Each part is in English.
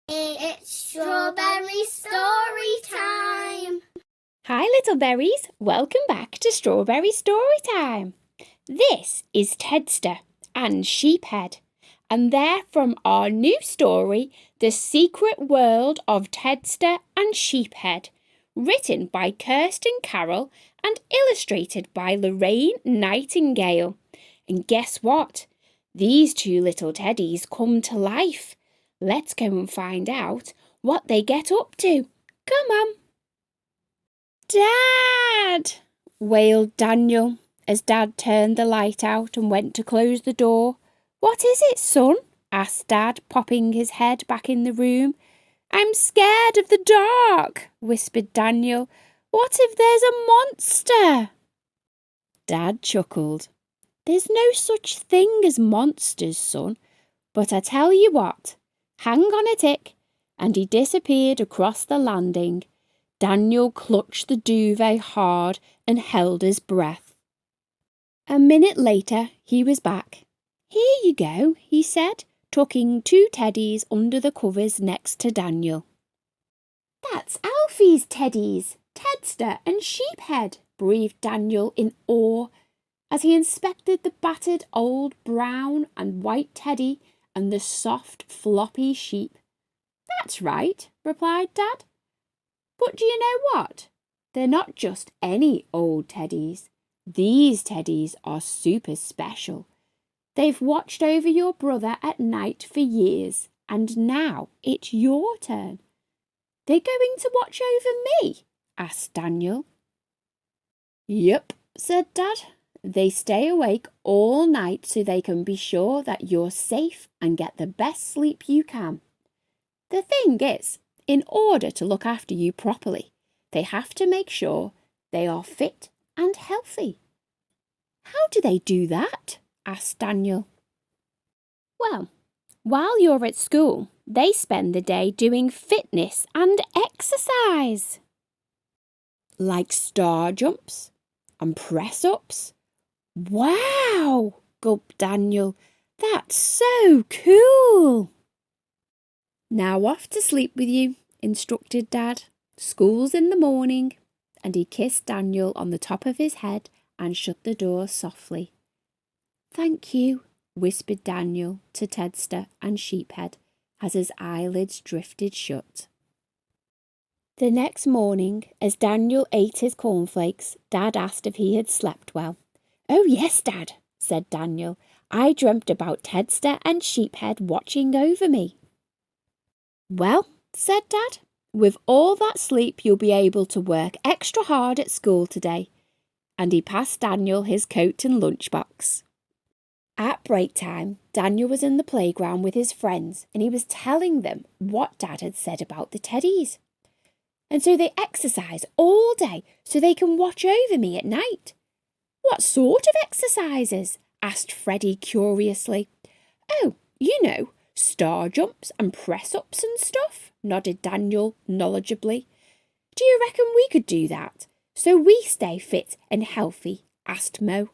It's strawberry story time. Hi little berries, welcome back to Strawberry Story Time. This is Tedster and Sheephead, and they're from our new story, The Secret World of Tedster and Sheephead, written by Kirsten Carroll and illustrated by Lorraine Nightingale. And guess what? These two little teddies come to life. Let's go and find out what they get up to. Come on. Dad! Wailed Daniel as Dad turned the light out and went to close the door. What is it, son? Asked Dad, popping his head back in the room. I'm scared of the dark, whispered Daniel. What if there's a monster? Dad chuckled. There's no such thing as monsters, son. But I tell you what, hang on a tick. And he disappeared across the landing. Daniel clutched the duvet hard and held his breath. A minute later, he was back. Here you go, he said, tucking two teddies under the covers next to Daniel. That's Alfie's teddies, Tedster and Sheephead, breathed Daniel in awe as he inspected the battered old brown and white teddy and the soft, floppy sheep. That's right, replied Dad. But do you know what? They're not just any old teddies. These teddies are super special. They've watched over your brother at night for years, and now it's your turn. They're going to watch over me? Asked Daniel. Yep, said Dad. They stay awake all night so they can be sure that you're safe and get the best sleep you can. The thing is, in order to look after you properly, they have to make sure they are fit and healthy. How do they do that? Asked Daniel. Well, while you're at school, they spend the day doing fitness and exercise. Like star jumps and press-ups. Wow, gulped Daniel. That's so cool. Now off to sleep with you, instructed Dad. School's in the morning. And he kissed Daniel on the top of his head and shut the door softly. Thank you, whispered Daniel to Tedster and Sheephead as his eyelids drifted shut. The next morning, as Daniel ate his cornflakes, Dad asked if he had slept well. Oh yes, Dad, said Daniel. I dreamt about Tedster and Sheephead watching over me. Well, said Dad, with all that sleep you'll be able to work extra hard at school today. And he passed Daniel his coat and lunchbox. At break time, Daniel was in the playground with his friends and he was telling them what Dad had said about the teddies. And so they exercise all day so they can watch over me at night. What sort of exercises? Asked Freddie curiously. Oh, you know, star jumps and press-ups and stuff, nodded Daniel knowledgeably. Do you reckon we could do that, so we stay fit and healthy? Asked Mo.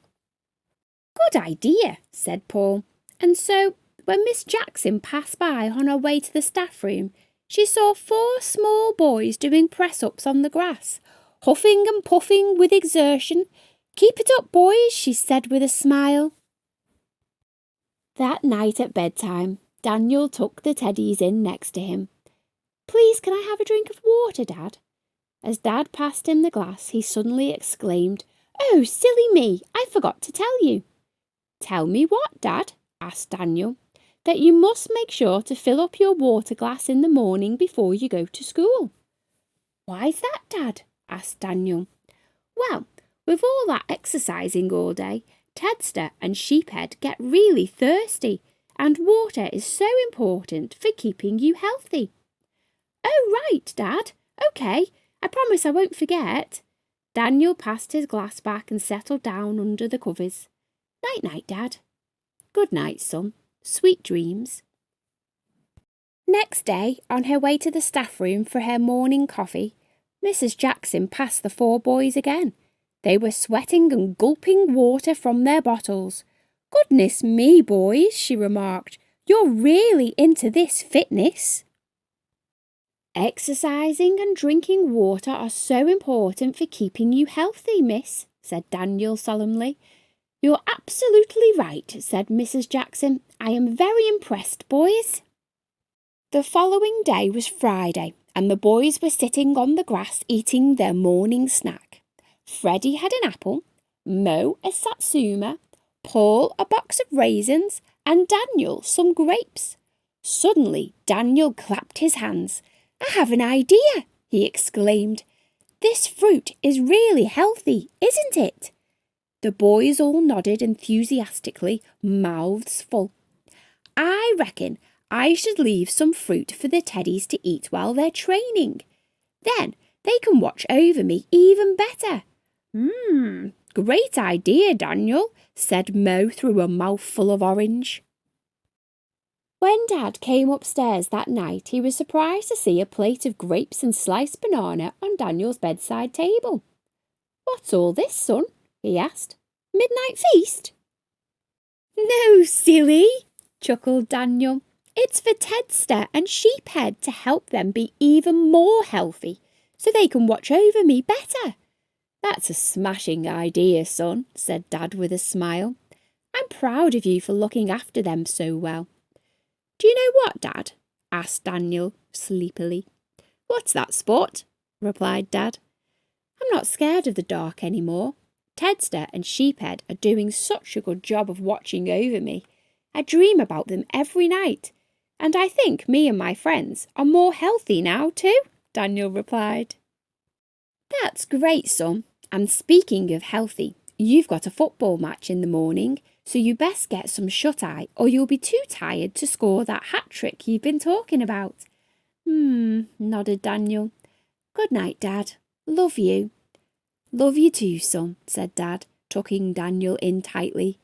Good idea, said Paul. And so, when Miss Jackson passed by on her way to the staff room, she saw 4 small boys doing press-ups on the grass, huffing and puffing with exertion. Keep it up, boys, she said with a smile. That night at bedtime, Daniel tucked the teddies in next to him. Please, can I have a drink of water, Dad? As Dad passed him the glass, he suddenly exclaimed, Oh, silly me, I forgot to tell you. Tell me what, Dad? Asked Daniel. That you must make sure to fill up your water glass in the morning before you go to school. Why's that, Dad? Asked Daniel. Well, with all that exercising all day, Tedster and Sheephead get really thirsty, and water is so important for keeping you healthy. Oh, right, Dad. OK, I promise I won't forget. Daniel passed his glass back and settled down under the covers. Night-night, Dad. Good night, son. Sweet dreams. Next day, on her way to the staff room for her morning coffee, Mrs. Jackson passed the 4 boys again. They were sweating and gulping water from their bottles. Goodness me, boys, she remarked. You're really into this fitness. Exercising and drinking water are so important for keeping you healthy, miss, said Daniel solemnly. You're absolutely right, said Mrs. Jackson. I am very impressed, boys. The following day was Friday, and the boys were sitting on the grass eating their morning snack. Freddie had an apple, Mo a satsuma, Paul a box of raisins, and Daniel some grapes. Suddenly, Daniel clapped his hands. I have an idea, he exclaimed. This fruit is really healthy, isn't it? The boys all nodded enthusiastically, mouths full. I reckon I should leave some fruit for the Teddies to eat while they're training. Then they can watch over me even better. Great idea, Daniel, said Mo through a mouthful of orange. When Dad came upstairs that night, he was surprised to see a plate of grapes and sliced banana on Daniel's bedside table. What's all this, son? He asked. Midnight feast? No, silly, chuckled Daniel. It's for Tedster and Sheephead to help them be even more healthy, so they can watch over me better. That's a smashing idea, son, said Dad with a smile. I'm proud of you for looking after them so well. Do you know what, Dad? Asked Daniel sleepily. What's that, Spot? Replied Dad. I'm not scared of the dark any more. Tedster and Sheephead are doing such a good job of watching over me. I dream about them every night, and I think me and my friends are more healthy now too, Daniel replied. That's great, son. And speaking of healthy, you've got a football match in the morning, so you best get some shut-eye or you'll be too tired to score that hat-trick you've been talking about. Nodded Daniel. Good night, Dad. Love you. Love you too, son, said Dad, tucking Daniel in tightly.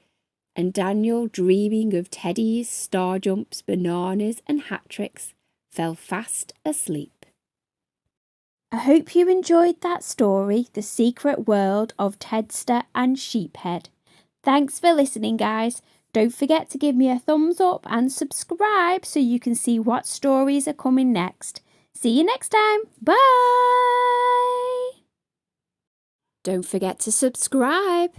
And Daniel, dreaming of Teddies, star jumps, bananas and hat-tricks, fell fast asleep. I hope you enjoyed that story, The Secret World of Tedster and Sheephead. Thanks for listening, guys. Don't forget to give me a thumbs up and subscribe so you can see what stories are coming next. See you next time. Bye! Don't forget to subscribe.